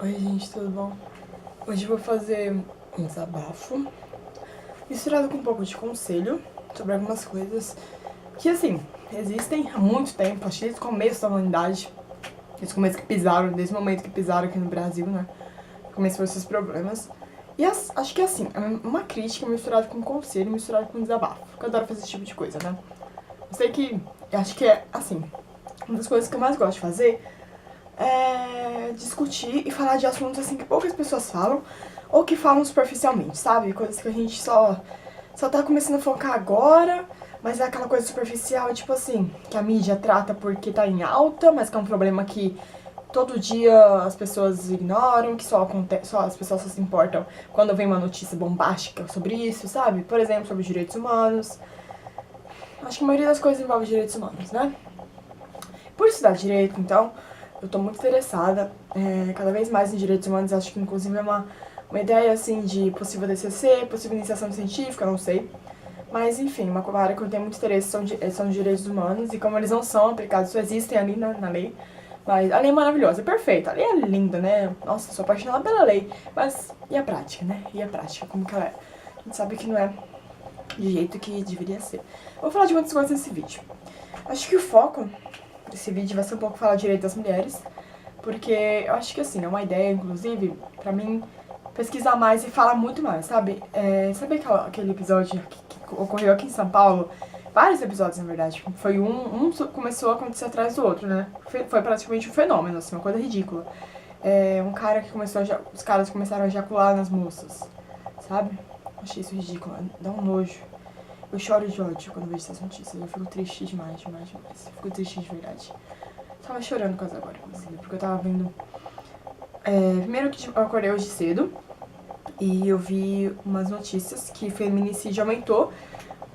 Oi gente, tudo bom? Hoje eu vou fazer um desabafo misturado com um pouco de conselho sobre algumas coisas que, assim, existem há muito tempo, acho que desde o começo da humanidade, desde o começo que pisaram, desde o momento que pisaram aqui no Brasil, né? Começou esses problemas. E acho que, assim, é uma crítica misturada com conselho, misturada com desabafo, porque eu adoro fazer esse tipo de coisa, né? Eu sei que, eu acho que é, assim, uma das coisas que eu mais gosto de fazer discutir e falar de assuntos assim que poucas pessoas falam ou que falam superficialmente, sabe? Coisas que a gente só tá começando a focar agora, mas é aquela coisa superficial, tipo assim, que a mídia trata porque tá em alta, mas que é um problema que todo dia as pessoas ignoram, que as pessoas só se importam quando vem uma notícia bombástica sobre isso, sabe? Por exemplo, sobre os direitos humanos. Acho que a maioria das coisas envolve direitos humanos, né? Por estudar direito, então, eu tô muito interessada cada vez mais em direitos humanos. Acho que, inclusive, é uma ideia, assim, de possível DCC, possível iniciação científica, não sei. Mas, enfim, uma área que eu tenho muito interesse são os direitos humanos. E como eles não são aplicados, só existem ali na lei. Mas a lei é maravilhosa, é perfeita. A lei é linda, né? Nossa, sou apaixonada pela lei. Mas e a prática, né? E a prática, como que ela é? A gente sabe que não é de jeito que deveria ser. Eu vou falar de muitas coisas nesse vídeo. Acho que o foco desse vídeo vai ser um pouco falar direito das mulheres, porque eu acho que, assim, é uma ideia, inclusive, pra mim, pesquisar mais e falar muito mais, sabe? Sabe aquele episódio que ocorreu aqui em São Paulo? Vários episódios, na verdade. Foi um começou a acontecer atrás do outro, né? Foi praticamente um fenômeno, assim, uma coisa ridícula. Um cara que começou os caras começaram a ejacular nas moças, sabe? Achei isso ridículo, dá um nojo. Eu choro de ódio quando vejo essas notícias. Eu fico triste demais. Eu fico triste de verdade. Tava chorando quase agora, inclusive, porque eu tava vendo. Primeiro que eu acordei hoje cedo e eu vi umas notícias que feminicídio aumentou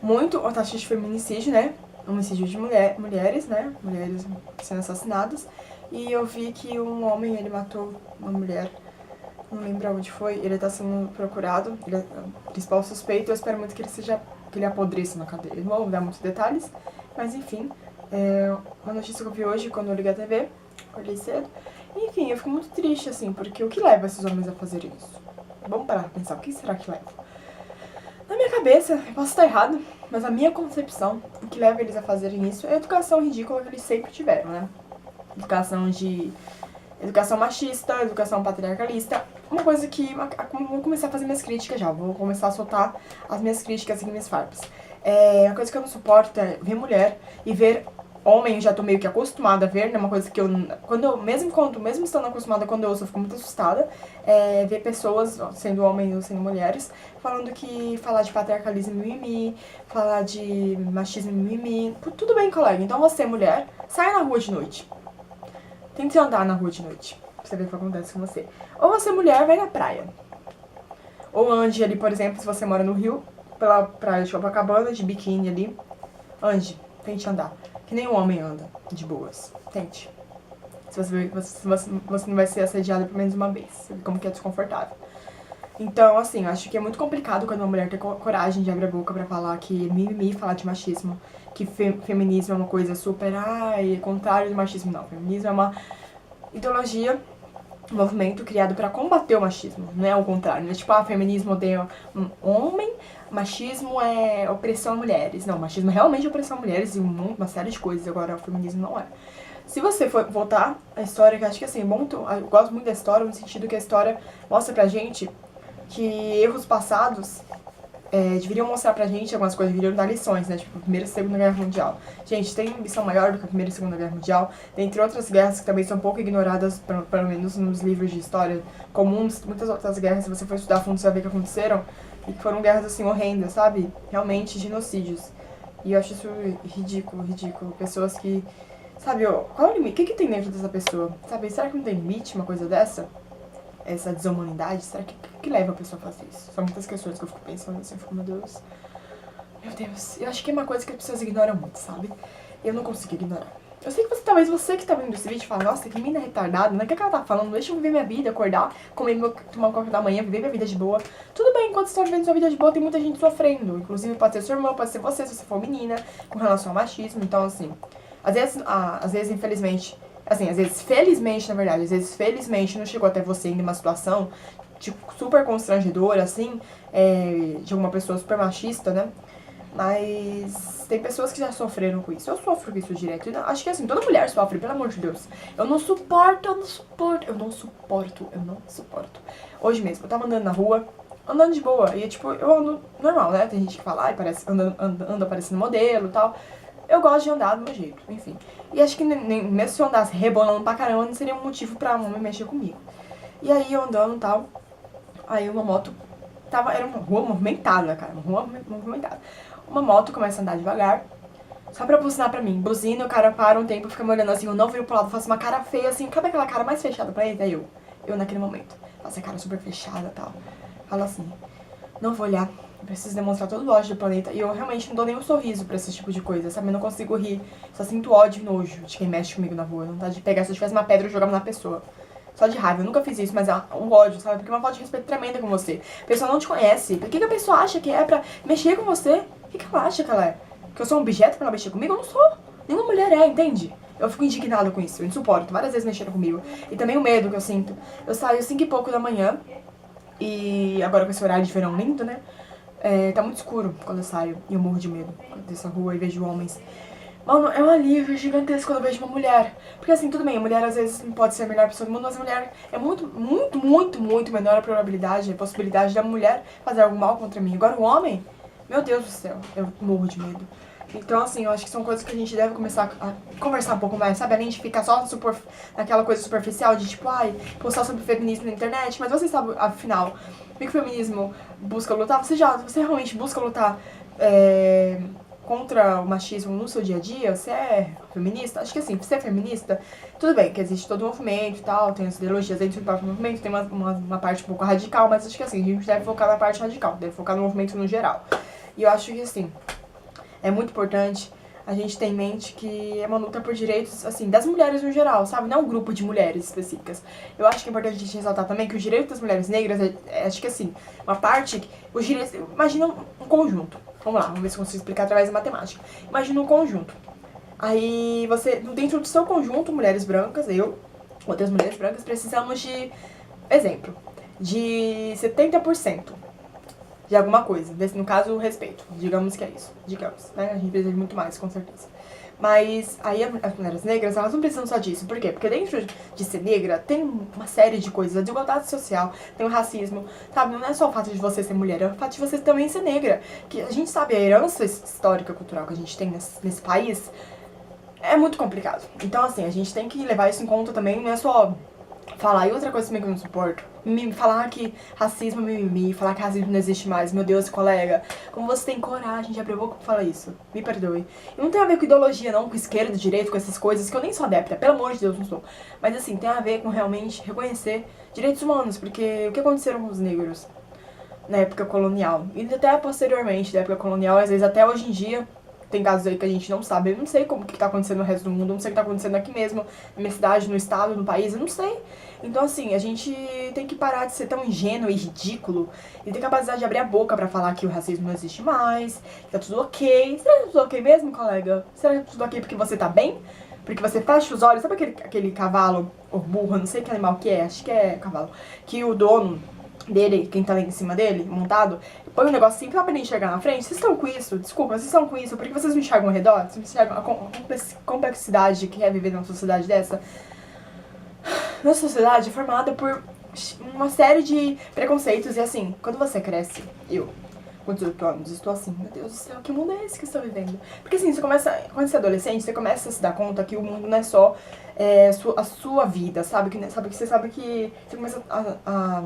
muito a taxa de feminicídio, né? Homicídio de mulheres, né? Mulheres sendo assassinadas. E eu vi que um homem, ele matou uma mulher, não lembro onde foi, ele tá sendo procurado, ele é o principal suspeito, eu espero muito que ele apodreça na cadeia. Não vou dar muitos detalhes, mas enfim, uma notícia que eu vi hoje quando eu liguei a TV, acordei cedo. Enfim, eu fico muito triste, assim, porque o que leva esses homens a fazerem isso? Vamos parar pra pensar, o que será que leva? Na minha cabeça, eu posso estar errado, mas a minha concepção, o que leva eles a fazerem isso é a educação ridícula que eles sempre tiveram, né? Educação machista, educação patriarcalista, uma coisa que vou começar a fazer minhas críticas já, vou começar a soltar as minhas críticas e minhas farpas. A coisa que eu não suporto é ver mulher e ver homem, eu já tô meio que acostumada a ver, né, uma coisa que mesmo estando acostumada, quando eu ouço, eu fico muito assustada, ver pessoas, sendo homens ou sendo mulheres, falando que falar de patriarcalismo mimimi, falar de machismo mimimi, tudo bem, colega, então você, mulher, saia na rua de noite. Tente andar na rua de noite, pra você ver o que acontece com você. Ou você, mulher, vai na praia. Ou ande ali, por exemplo, se você mora no Rio, pela praia de Copacabana, de biquíni ali. Ande, tente andar. Que nem um homem anda, de boas. Tente. Se você não vai ser assediada pelo menos uma vez. Você vê como que é desconfortável. Então, assim, eu acho que é muito complicado quando uma mulher tem coragem de abrir a boca pra falar que mimimi, falar de machismo, que feminismo é uma coisa super, contrário do machismo. Não, feminismo é uma ideologia, um movimento criado pra combater o machismo, não é o contrário. Não é tipo, feminismo odeia um homem, machismo é opressão a mulheres. Não, machismo é realmente opressão a mulheres e uma série de coisas, agora o feminismo não é. Se você for voltar à história, que eu acho que assim, eu gosto muito da história, no sentido que a história mostra pra gente que erros passados deveriam mostrar pra gente algumas coisas, deveriam dar lições, né? Tipo, Primeira e Segunda Guerra Mundial. Gente, tem lição maior do que a Primeira e Segunda Guerra Mundial, dentre outras guerras que também são pouco ignoradas, pelo menos nos livros de história comuns. Muitas outras guerras, se você for estudar a fundo, você vai ver que aconteceram, e que foram guerras, assim, horrendas, sabe? Realmente, genocídios. E eu acho isso ridículo, ridículo. Pessoas que, sabe, qual é o limite? O que tem dentro dessa pessoa? Sabe, será que não tem limite uma coisa dessa? Essa desumanidade, será que leva a pessoa a fazer isso? São muitas questões que eu fico pensando assim, eu fico, meu Deus, eu acho que é uma coisa que as pessoas ignoram muito, sabe? Eu não consigo ignorar. Eu sei que talvez você que tá vendo esse vídeo fala, nossa, que mina retardada, né? O que ela tá falando? Deixa eu viver minha vida, acordar, tomar um café da manhã, viver minha vida de boa. Tudo bem, enquanto você tá vivendo sua vida de boa, tem muita gente sofrendo. Inclusive pode ser sua irmã, pode ser você, se você for menina, com relação ao machismo. Então, assim, às vezes infelizmente, Assim, às vezes, felizmente, na verdade, às vezes, felizmente, não chegou até você em uma situação, tipo, super constrangedora, assim, de alguma pessoa super machista, né? Mas tem pessoas que já sofreram com isso. Eu sofro com isso direto. E acho que assim, toda mulher sofre, pelo amor de Deus. Eu não suporto, eu não suporto, eu não suporto, eu não suporto. Hoje mesmo, eu tava andando na rua, andando de boa. E tipo, eu ando normal, né? Tem gente que fala, ai, parece, anda parecendo modelo e tal. Eu gosto de andar do meu jeito, enfim. E acho que mesmo se eu andasse rebolando pra caramba, não seria um motivo pra um homem mexer comigo. E aí eu andando e tal, aí uma moto era uma rua movimentada, cara, uma rua movimentada. Uma moto começa a andar devagar, só pra buzinar pra mim. Buzina, o cara para um tempo, fica me olhando assim, eu não viro pro lado, faço uma cara feia assim, cabe aquela cara mais fechada pra ele? É eu naquele momento. Faço a cara super fechada e tal. Falo assim, não vou olhar, preciso demonstrar todo o ódio do planeta. E eu realmente não dou nem um sorriso pra esse tipo de coisa, sabe? Eu não consigo rir, só sinto ódio e nojo de quem mexe comigo na rua. Não tá de pegar, se eu tivesse uma pedra, eu jogava na pessoa. Só de raiva, eu nunca fiz isso, mas é um ódio, sabe? Porque é uma falta de respeito tremenda com você. A pessoa não te conhece. Por que a pessoa acha que é pra mexer com você? O que ela acha que ela é? Que eu sou um objeto pra ela mexer comigo? Eu não sou. Nenhuma mulher é, entende? Eu fico indignada com isso, eu não suporto. Várias vezes mexeram comigo. E também o medo que eu sinto. Eu saio 5 e pouco da manhã, e agora com esse horário de verão lindo, né? Tá muito escuro quando eu saio, e eu morro de medo dessa rua e vejo homens. Mano, é um alívio gigantesco quando eu vejo uma mulher. Porque assim, tudo bem, a mulher às vezes não pode ser a melhor pessoa do mundo, mas a mulher é muito, muito, muito, muito menor a probabilidade, a possibilidade da mulher fazer algo mal contra mim. Agora o homem, meu Deus do céu, eu morro de medo. Então assim, eu acho que são coisas que a gente deve começar a conversar um pouco mais, sabe? Além de ficar só naquela coisa superficial de tipo, ai, postar sobre feminismo na internet, mas você sabe, afinal, o que o feminismo busca lutar? Você realmente busca lutar contra o machismo no seu dia a dia? Você é feminista? Acho que assim, você é feminista, tudo bem que existe todo o movimento e tal, tem as ideologias dentro do próprio movimento, tem uma parte um pouco radical, mas acho que assim, a gente deve focar na parte radical, deve focar no movimento no geral. E eu acho que assim, é muito importante a gente ter em mente que é uma luta por direitos, assim, das mulheres no geral, sabe? Não um grupo de mulheres específicas. Eu acho que é importante a gente ressaltar também que os direitos das mulheres negras, acho que assim, uma parte, os direitos, imagina um conjunto. Vamos lá, vamos ver se eu consigo explicar através da matemática. Imagina um conjunto. Aí você, dentro do seu conjunto, mulheres brancas, eu, outras mulheres brancas, precisamos de, exemplo, de 70% de alguma coisa. No caso, o respeito. Digamos que é isso. Digamos, né? A gente precisa de muito mais, com certeza. Mas aí as mulheres negras, elas não precisam só disso. Por quê? Porque dentro de ser negra tem uma série de coisas. A desigualdade social, tem o racismo, sabe? Não é só o fato de você ser mulher, é o fato de você também ser negra. Que a gente sabe, a herança histórica, cultural que a gente tem nesse país é muito complicado. Então, assim, a gente tem que levar isso em conta também, não é só falar. E outra coisa também que eu não suporto, falar que racismo é mimimi, falar que racismo não existe mais. Meu Deus, colega, como você tem coragem de abrir a boca pra falar isso? Me perdoe. E não tem a ver com ideologia não, com esquerda, direito, com essas coisas, que eu nem sou adepta, pelo amor de Deus, não sou. Mas assim, tem a ver com realmente reconhecer direitos humanos, porque o que aconteceram com os negros na época colonial? E até posteriormente da época colonial, às vezes até hoje em dia, tem casos aí que a gente não sabe. Eu não sei como que tá acontecendo no resto do mundo, eu não sei o que tá acontecendo aqui mesmo, na minha cidade, no estado, no país, eu não sei. Então, assim, a gente tem que parar de ser tão ingênuo e ridículo e ter capacidade de abrir a boca pra falar que o racismo não existe mais, que tá tudo ok. Será que tá tudo ok mesmo, colega? Será que tá tudo ok porque você tá bem? Porque você fecha os olhos, sabe aquele cavalo, ou burro, não sei que animal que é, acho que é cavalo, que o dono dele, quem tá lá em cima dele, montado, põe um negócio assim pra ele enxergar na frente. Vocês estão com isso? Desculpa, vocês estão com isso? Porque vocês não enxergam ao redor? Vocês não enxergam a complexidade que é viver numa sociedade dessa? Nossa sociedade é formada por uma série de preconceitos e assim, quando você cresce, eu, com 18 anos, estou assim, meu Deus do céu, que mundo é esse que eu estou vivendo? Porque assim, quando você é adolescente, você começa a se dar conta que o mundo não é só a sua vida, sabe? Você sabe que você começa a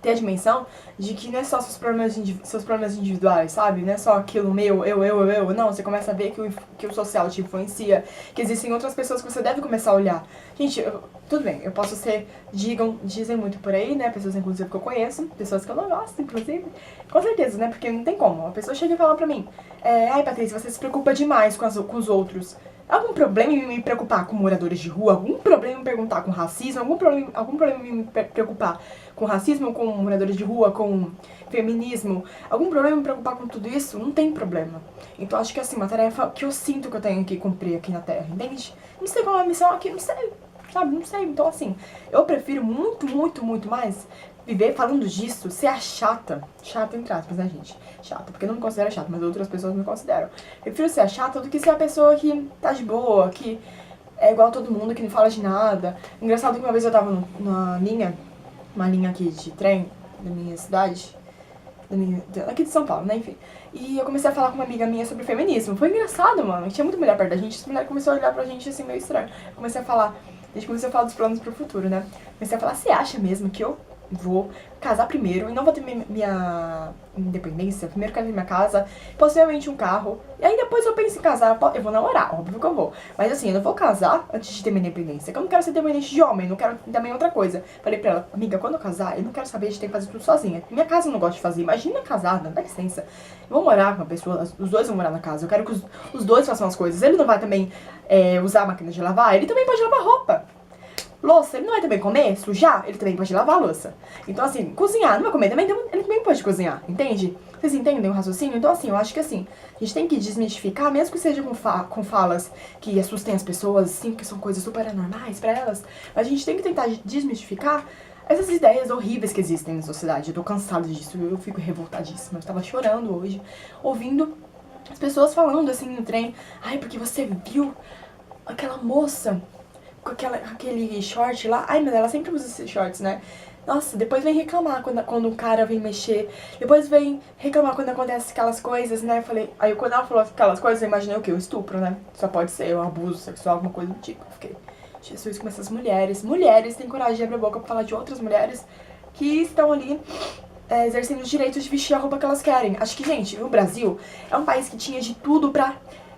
ter a dimensão de que não é só seus problemas individuais, sabe? Não é só aquilo meu, eu. Não, você começa a ver que o social te influencia, que existem outras pessoas que você deve começar a olhar. Gente, tudo bem, eu posso ser, dizem muito por aí, né? Pessoas, inclusive, que eu conheço, pessoas que eu não gosto, inclusive. Com certeza, né? Porque não tem como. A pessoa chega e fala pra mim, ai, Patrícia, você se preocupa demais com os outros. Algum problema em me preocupar com moradores de rua? Algum problema em me perguntar com racismo? Algum problema em me preocupar com racismo, com moradores de rua, com feminismo? Algum problema em me preocupar com tudo isso? Não tem problema. Então acho que assim, uma tarefa que eu sinto que eu tenho que cumprir aqui na Terra, entende? Não sei qual é a missão aqui, não sei, sabe? Não sei. Então assim, eu prefiro muito mais viver falando disso, ser a chata, entre aspas, né, gente? Chata, porque eu não me considero chata, mas outras pessoas me consideram. Eu prefiro ser a chata do que ser a pessoa que tá de boa, que é igual a todo mundo, que não fala de nada. Engraçado que uma vez eu tava numa linha, uma linha aqui de trem da minha cidade, aqui de São Paulo, né, enfim. E eu comecei a falar com uma amiga minha sobre feminismo. Foi engraçado, mano. Tinha muita mulher perto da gente, essa mulher começou a olhar pra gente assim, meio estranho. Comecei a falar, a gente começou a falar dos planos pro futuro, né? Comecei a falar, você acha mesmo que eu vou casar primeiro e não vou ter minha independência? Primeiro quero ter minha casa, possivelmente um carro, e aí depois eu penso em casar. Eu vou namorar, óbvio que eu vou, mas assim, eu não vou casar antes de ter minha independência, que eu não quero ser dependente de homem, não quero também outra coisa. Falei pra ela, amiga, quando eu casar, eu não quero saber de ter que fazer tudo sozinha. Minha casa eu não gosto de fazer, imagina casada, dá licença. Eu vou morar com uma pessoa, os dois vão morar na casa, eu quero que os dois façam as coisas. Ele não vai também usar a máquina de lavar, ele também pode lavar roupa. Louça, ele não vai também comer, sujar, ele também pode lavar a louça. Então, assim, cozinhar, não vai comer também, então ele também pode cozinhar, entende? Vocês entendem o raciocínio? Então, assim, eu acho que, assim, a gente tem que desmistificar, mesmo que seja com falas que assustem as pessoas, assim, que são coisas super anormais pra elas, mas a gente tem que tentar desmistificar essas ideias horríveis que existem na sociedade. Eu tô cansada disso, eu fico revoltadíssima. Eu tava chorando hoje, ouvindo as pessoas falando, assim, no trem, ai, porque você viu aquela moça com aquele short lá. Ai, mas ela sempre usa esses shorts, né? Nossa, depois vem reclamar quando o cara vem mexer. Depois vem reclamar quando acontece aquelas coisas, né? Eu falei, aí quando ela falou aquelas coisas, eu imaginei o quê? O estupro, né? Só pode ser um abuso sexual, alguma coisa do tipo. Eu fiquei, Jesus, como essas mulheres. Mulheres têm coragem de abrir a boca pra falar de outras mulheres que estão ali exercendo os direitos de vestir a roupa que elas querem. Acho que, gente, o Brasil é um país que tinha de tudo pra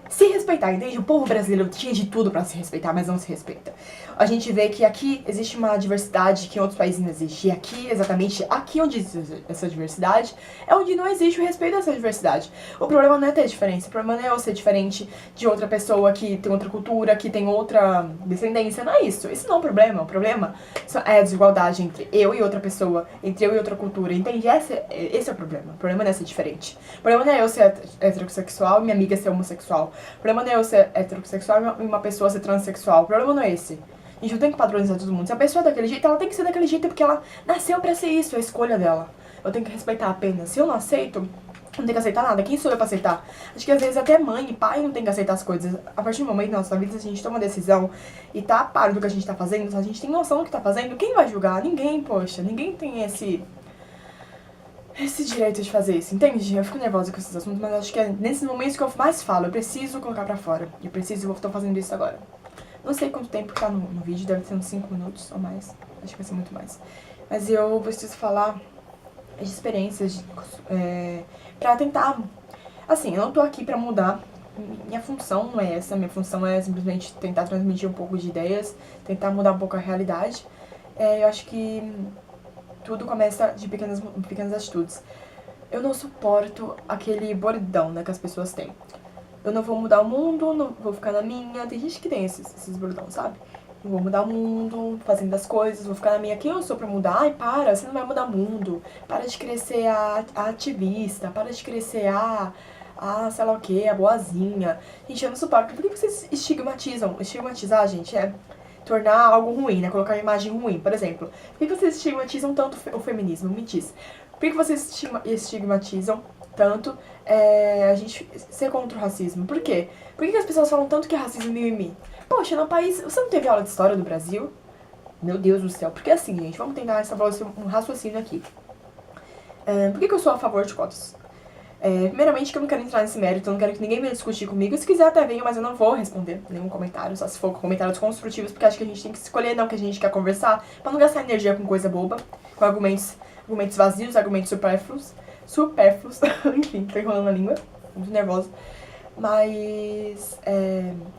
se respeitar, entende? O povo brasileiro tinha de tudo pra se respeitar, mas não se respeita. A gente vê que aqui existe uma diversidade que em outros países não existe. E aqui, exatamente aqui onde existe essa diversidade, é onde não existe o respeito a essa diversidade. O problema não é ter diferença, o problema não é eu ser diferente de outra pessoa que tem outra cultura, que tem outra descendência, não é isso. Isso não é um problema. O problema é a desigualdade entre eu e outra pessoa, entre eu e outra cultura, entende? Esse é o problema. O problema não é ser diferente. O problema não é eu ser heterossexual e minha amiga ser homossexual. O problema não é eu ser heterossexual e uma pessoa ser transexual. O problema não é esse. A gente não tem que padronizar todo mundo. Se a pessoa é daquele jeito, ela tem que ser daquele jeito porque ela nasceu pra ser isso, é a escolha dela. Eu tenho que respeitar apenas. Se eu não aceito, não tenho que aceitar nada. Quem sou eu pra aceitar? Acho que às vezes até mãe e pai não tem que aceitar as coisas. A partir do momento na nossa vida, se a gente toma uma decisão e tá a par do que a gente tá fazendo, se a gente tem noção do que tá fazendo, quem vai julgar? Ninguém, poxa. Ninguém tem esse direito de fazer isso, entende? Eu fico nervosa com esses assuntos, mas acho que é nesses momentos que eu mais falo. Eu preciso colocar pra fora. Eu tô fazendo isso agora. Não sei quanto tempo tá no vídeo, deve ser uns 5 minutos ou mais. Acho que vai ser muito mais. Mas eu preciso falar de experiências pra tentar... Assim, eu não tô aqui pra mudar. Minha função não é essa. Minha função é simplesmente tentar transmitir um pouco de ideias, tentar mudar um pouco a realidade. Eu acho que tudo começa de pequenas atitudes. Eu não suporto aquele bordão, né, que as pessoas têm. Eu não vou mudar o mundo, não vou ficar na minha. Tem gente que tem esses bordões, sabe? Não vou mudar o mundo, fazendo as coisas, vou ficar na minha. Quem eu sou pra mudar? Ai, para, você não vai mudar o mundo. Para de crescer a ativista, para de crescer sei lá o que, a boazinha. Gente, eu não suporto. Por que vocês estigmatizam? Estigmatizar, gente, é tornar algo ruim, né? Colocar uma imagem ruim. Por exemplo, por que vocês estigmatizam tanto o feminismo? Me diz. Por que vocês estigmatizam tanto a gente ser contra o racismo? Por quê? Por que as pessoas falam tanto que é racismo mimimi? Poxa, no país... Você não teve aula de história do Brasil? Meu Deus do céu. Porque assim, gente, vamos tentar estabelecer um raciocínio aqui. Por que eu sou a favor de cotas? Primeiramente que eu não quero entrar nesse mérito, eu não quero que ninguém venha discutir comigo. Se quiser até venha, mas eu não vou responder nenhum comentário, só se for comentários construtivos, porque acho que a gente tem que escolher não que a gente quer conversar, pra não gastar energia com coisa boba, com argumentos vazios, argumentos supérfluos, enfim, tô enrolando a língua, muito nervosa. Mas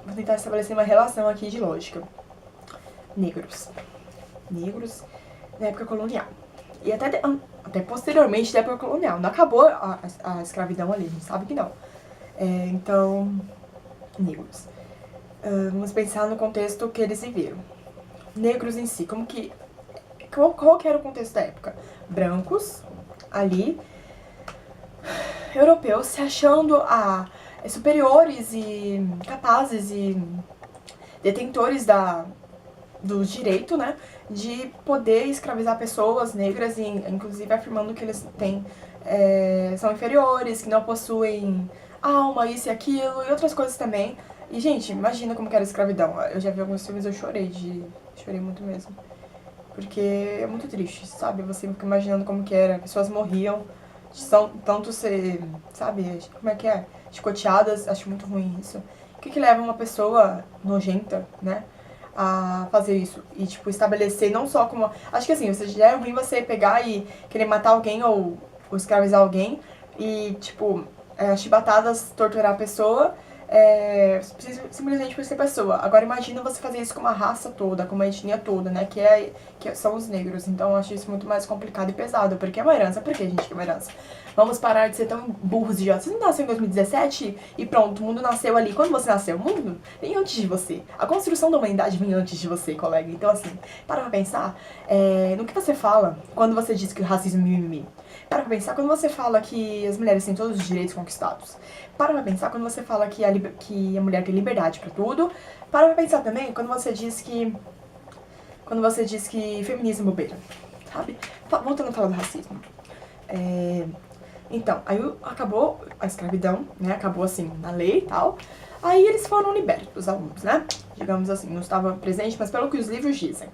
vou tentar estabelecer uma relação aqui de lógica. Negros na época colonial. E até posteriormente da época colonial. Não acabou a escravidão ali, a gente sabe que não. Então, negros. Vamos pensar no contexto que eles viveram. Negros em si, qual que era o contexto da época? Brancos, ali, europeus se achando superiores e capazes e detentores do direito, né, de poder escravizar pessoas negras, e inclusive afirmando que eles são inferiores, que não possuem alma, isso e aquilo, e outras coisas também. E, gente, imagina como que era a escravidão. Eu já vi alguns filmes, eu chorei muito mesmo. Porque é muito triste, sabe? Você fica imaginando como que era, pessoas morriam, tanto ser, sabe, como é que é? Chicoteadas, acho muito ruim isso. O que leva uma pessoa nojenta, né, a fazer isso? E, tipo, estabelecer não só como... Acho que assim, já é ruim você pegar e querer matar alguém ou escravizar alguém e, tipo, chibatadas, torturar a pessoa, simplesmente por ser pessoa. Agora imagina você fazer isso com uma raça toda, com uma etnia toda, né, que são os negros. Então eu acho isso muito mais complicado e pesado, porque é uma herança. Por que, gente, que é uma herança? Vamos parar de ser tão burros e idiotas. Você não nasceu em 2017 e pronto, o mundo nasceu ali. Quando você nasceu, o mundo vem antes de você. A construção da humanidade vem antes de você, colega. Então, assim, para pra pensar no que você fala quando você diz que o racismo é mimimi. Para pra pensar quando você fala que as mulheres têm todos os direitos conquistados. Para pra pensar quando você fala que a mulher tem liberdade pra tudo. Para pra pensar também quando você diz que feminismo é bobeira, sabe? Voltando a falar do racismo. Então, aí acabou a escravidão, né? Acabou assim, na lei e tal. Aí eles foram libertos, os alunos, né? Digamos assim, não estava presente, mas pelo que os livros dizem.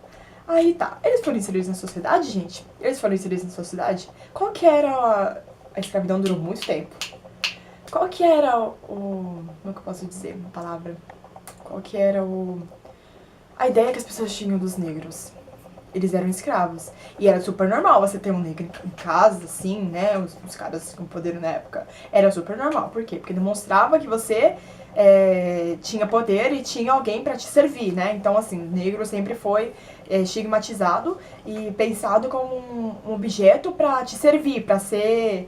Aí tá, eles foram inseridos na sociedade, gente? Eles foram inseridos na sociedade? Qual que era a escravidão durou muito tempo. Qual que era como é que eu posso dizer uma palavra? Qual que era a ideia que as pessoas tinham dos negros? Eles eram escravos. E era super normal você ter um negro em casa, assim, né? Os caras com poder na época. Era super normal. Por quê? Porque demonstrava que você tinha poder e tinha alguém pra te servir, né? Então, assim, negro sempre foi estigmatizado e pensado como um objeto pra te servir, pra ser,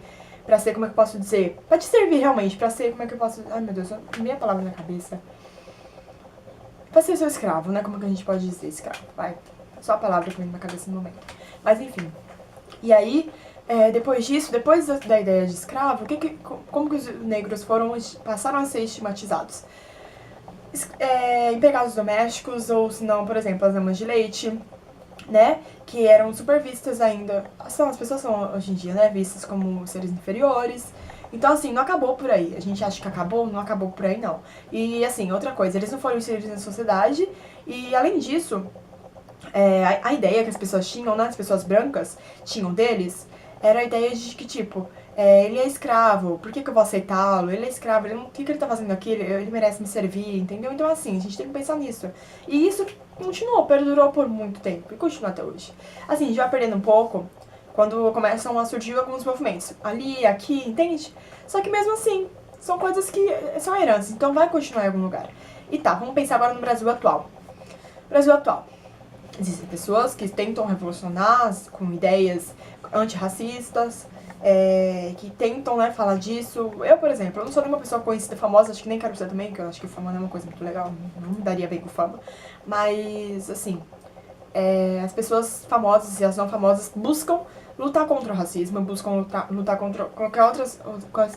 como é que eu posso dizer? Pra te servir realmente, pra ser, como é que eu posso... Ai, meu Deus, meia palavra na cabeça. Pra ser seu escravo, né? Como é que a gente pode dizer escravo? Vai. Só a palavra que vem na cabeça no momento. Mas enfim. E aí, depois disso, depois da ideia de escravo, como que os negros passaram a ser estigmatizados? Empregados domésticos, ou se não, por exemplo, as amas de leite, né? Que eram super vistas ainda. As pessoas são hoje em dia, né? Vistas como seres inferiores. Então, assim, não acabou por aí. A gente acha que acabou, não acabou por aí, não. E, assim, outra coisa, eles não foram inseridos na sociedade. E, além disso, a ideia que as pessoas tinham, né, as pessoas brancas tinham deles, era a ideia de que, tipo, ele é escravo, por que eu vou aceitá-lo? Ele é escravo, o que ele tá fazendo aqui? Ele merece me servir, entendeu? Então, assim, a gente tem que pensar nisso. E isso continuou, perdurou por muito tempo, e continua até hoje. Assim, a gente vai perdendo um pouco quando começam a surgir alguns movimentos. Ali, aqui, entende? Só que mesmo assim, são coisas que são heranças, então vai continuar em algum lugar. E tá, vamos pensar agora no Brasil atual. Brasil atual. Existem pessoas que tentam revolucionar com ideias antirracistas, que tentam, né, falar disso. Eu, por exemplo, eu não sou nenhuma pessoa conhecida, famosa, acho que nem quero ser também, porque eu acho que fama não é uma coisa muito legal, não me daria bem com fama. Mas, assim, as pessoas famosas e as não famosas buscam lutar contra o racismo, buscam lutar contra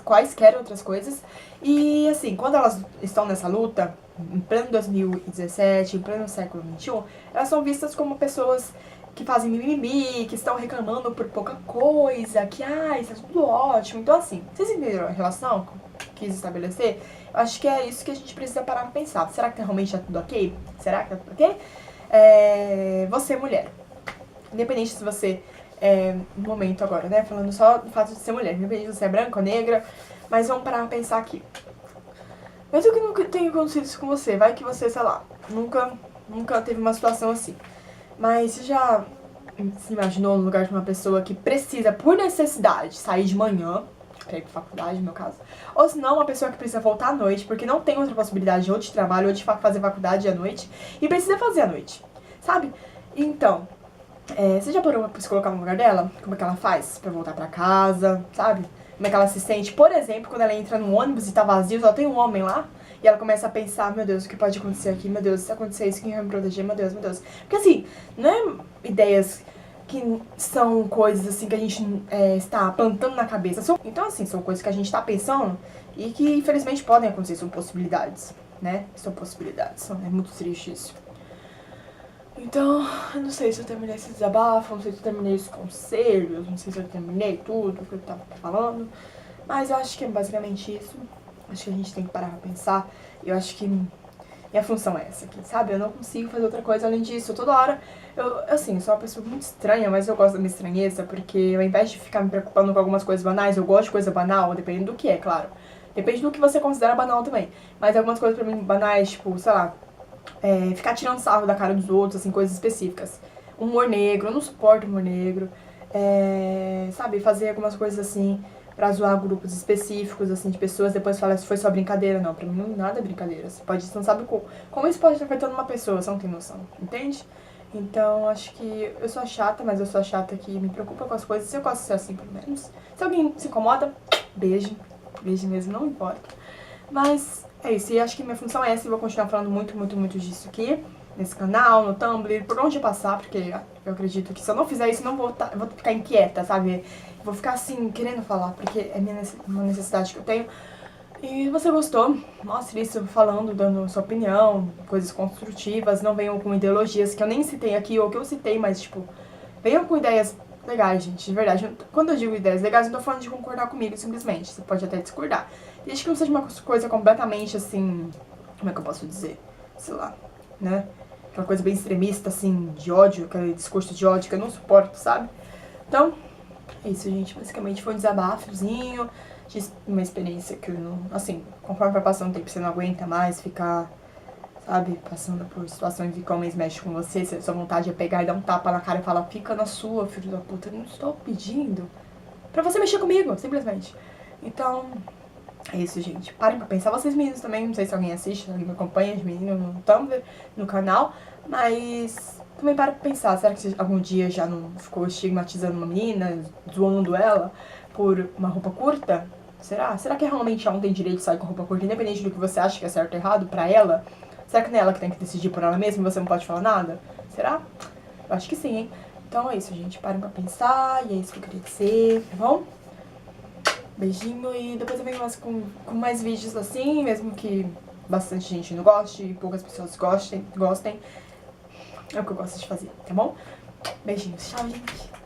quaisquer outras coisas. E, assim, quando elas estão nessa luta, em pleno 2017, em pleno século XXI, elas são vistas como pessoas que fazem mimimi, que estão reclamando por pouca coisa, que, isso é tudo ótimo. Então, assim, vocês entenderam a relação que quis estabelecer? Eu acho que é isso que a gente precisa parar pra pensar. Será que realmente tá tudo ok? Será que tá tudo ok? Você, mulher, independente se você no momento agora, né, falando só do fato de ser mulher, independente se você é branca ou negra, mas vamos parar pra pensar aqui. Mesmo que nunca tenha acontecido isso com você, vai que você, sei lá, nunca teve uma situação assim. Mas você já se imaginou no lugar de uma pessoa que precisa, por necessidade, sair de manhã, pra ir pra faculdade, no meu caso, ou se não, uma pessoa que precisa voltar à noite, porque não tem outra possibilidade ou de trabalho ou de fazer faculdade à noite, e precisa fazer à noite, sabe? Então, você já parou pra se colocar no lugar dela? Como é que ela faz pra voltar pra casa, sabe? Como é que ela se sente, por exemplo, quando ela entra no ônibus e tá vazio, só tem um homem lá, E ela começa a pensar, meu Deus, o que pode acontecer aqui? Meu Deus, se acontecer isso, quem vai me proteger? Meu Deus, meu Deus. Porque assim, não é ideias que são coisas assim que a gente está plantando na cabeça. Então assim, são coisas que a gente está pensando e que infelizmente podem acontecer, são possibilidades, né? São possibilidades, é muito triste isso. Então, eu não sei se eu terminei esse desabafo, não sei se eu terminei os conselhos, não sei se eu terminei tudo que eu tava falando, mas eu acho que é basicamente isso. Acho que a gente tem que parar pra pensar. Eu acho que minha função é essa aqui, sabe? Eu não consigo fazer outra coisa além disso. Toda hora, assim, sou uma pessoa muito estranha, mas eu gosto da minha estranheza, porque ao invés de ficar me preocupando com algumas coisas banais, eu gosto de coisa banal, dependendo do que é, claro. Depende do que você considera banal também. Mas algumas coisas pra mim banais, tipo, sei lá, ficar tirando sarro da cara dos outros, assim, coisas específicas. Humor negro, eu não suporto humor negro. Sabe, fazer algumas coisas assim pra zoar grupos específicos, assim, de pessoas, depois falar se foi só brincadeira. Não, pra mim não nada é brincadeira. Você não sabe como isso pode estar afetando uma pessoa, você não tem noção, entende? Então, acho que eu sou a chata, mas eu sou a chata que me preocupa com as coisas. Eu gosto de ser assim, pelo menos. Se alguém se incomoda, beijo. Beijo mesmo, não importa. Mas é isso, e acho que minha função é essa, e vou continuar falando muito, muito, muito disso aqui, nesse canal, no Tumblr, por onde eu passar, porque eu acredito que se eu não fizer isso, eu vou ficar inquieta, sabe? Vou ficar assim, querendo falar, porque é uma necessidade que eu tenho. E se você gostou, mostre isso falando, dando sua opinião, coisas construtivas, não venham com ideologias que eu nem citei aqui, ou que eu citei, mas tipo, venham com ideias legais, gente, de verdade. Quando eu digo ideias legais, eu não tô falando de concordar comigo, simplesmente. Você pode até discordar. Desde que não seja uma coisa completamente, assim, como é que eu posso dizer? Sei lá, né? Aquela coisa bem extremista, assim, de ódio, aquele discurso de ódio que eu não suporto, sabe? Então, é isso, gente. Basicamente foi um desabafozinho de uma experiência que eu não... Assim, conforme vai passando o tempo, você não aguenta mais ficar, sabe, passando por situações de que homens mexem com você, sua vontade é pegar e dar um tapa na cara e falar, fica na sua, filho da puta, eu não estou pedindo pra você mexer comigo, simplesmente. Então, é isso, gente. Parem pra pensar. Vocês meninos também, não sei se alguém assiste, se alguém me acompanha de menino no Tumblr, no canal, mas também para pra pensar, será que você algum dia já não ficou estigmatizando uma menina, zoando ela por uma roupa curta? Será? Será que realmente ela não tem direito de sair com roupa curta, independente do que você acha que é certo ou errado pra ela? Será que não é ela que tem que decidir por ela mesma e você não pode falar nada? Será? Eu acho que sim, hein? Então é isso, gente. Parem pra pensar, e é isso que eu queria dizer, tá bom? Beijinho, e depois eu venho mais com mais vídeos assim, mesmo que bastante gente não goste e poucas pessoas gostem. É o que eu gosto de fazer, tá bom? Beijinhos, tchau, gente!